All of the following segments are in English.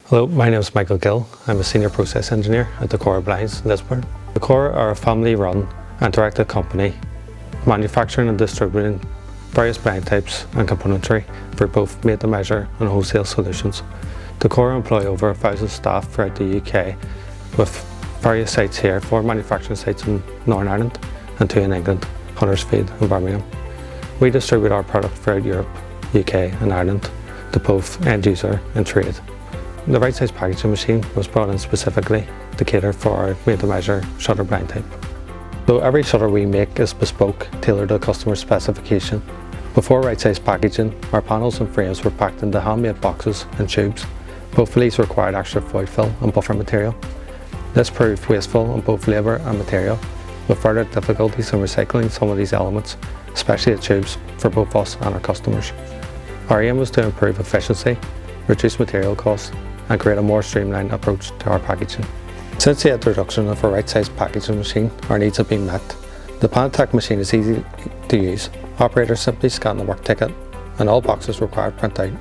Hello, my name is Michael Gill. I'm a Senior Process Engineer at Decora Blinds, Lisburn. Decora are a family-run and directed company manufacturing and distributing various blind types and componentry for both made-to-measure and wholesale solutions. Decora employ over 1,000 staff throughout the UK, with various sites here, 4 manufacturing sites in Northern Ireland and 2 in England, Huddersfield and Birmingham. We distribute our product throughout Europe, UK and Ireland to both end user and trade. The right size packaging machine was brought in specifically to cater for our made-to-measure shutter blind type. So every shutter we make is bespoke, tailored to a customer's specification. Before right size packaging, our panels and frames were packed into handmade boxes and tubes. Both of these required extra foil fill and buffer material. This proved wasteful on both labour and material, with further difficulties in recycling some of these elements, especially the tubes, for both us and our customers. Our aim was to improve efficiency, reduce material costs, and create a more streamlined approach to our packaging. Since the introduction of a right size packaging machine, our needs have been met. The Pantech machine is easy to use. Operators simply scan the work ticket and all boxes required print out.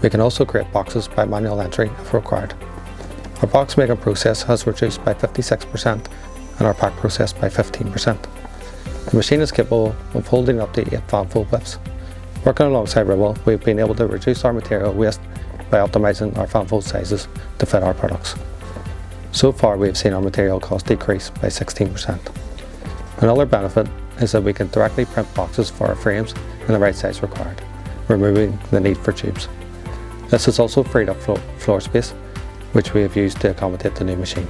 We can also create boxes by manual entry if required. Our box making process has reduced by 56% and our pack process by 15%. The machine is capable of holding up to 8 Fanfold widths. Working alongside Ribble, we've been able to reduce our material waste by optimising our Fanfold sizes to fit our products. So far, we've seen our material cost decrease by 16%. Another benefit is that we can directly print boxes for our frames in the right size required, removing the need for tubes. This has also freed up floor space, which we have used to accommodate the new machine.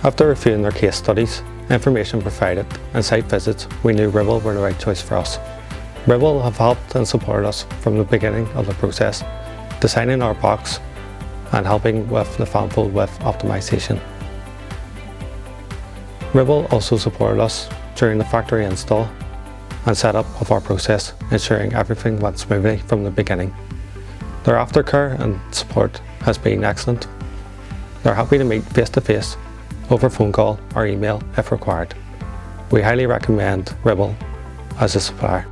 After reviewing their case studies, information provided and site visits, we knew Ribble were the right choice for us. Ribble have helped and supported us from the beginning of the process, designing our box and helping with the Fanfold with optimisation. Ribble also supported us during the factory install and setup of our process, ensuring everything went smoothly from the beginning. Their aftercare and support has been excellent. They're happy to meet face-to-face, over phone call or email if required. We highly recommend Ribble as a supplier.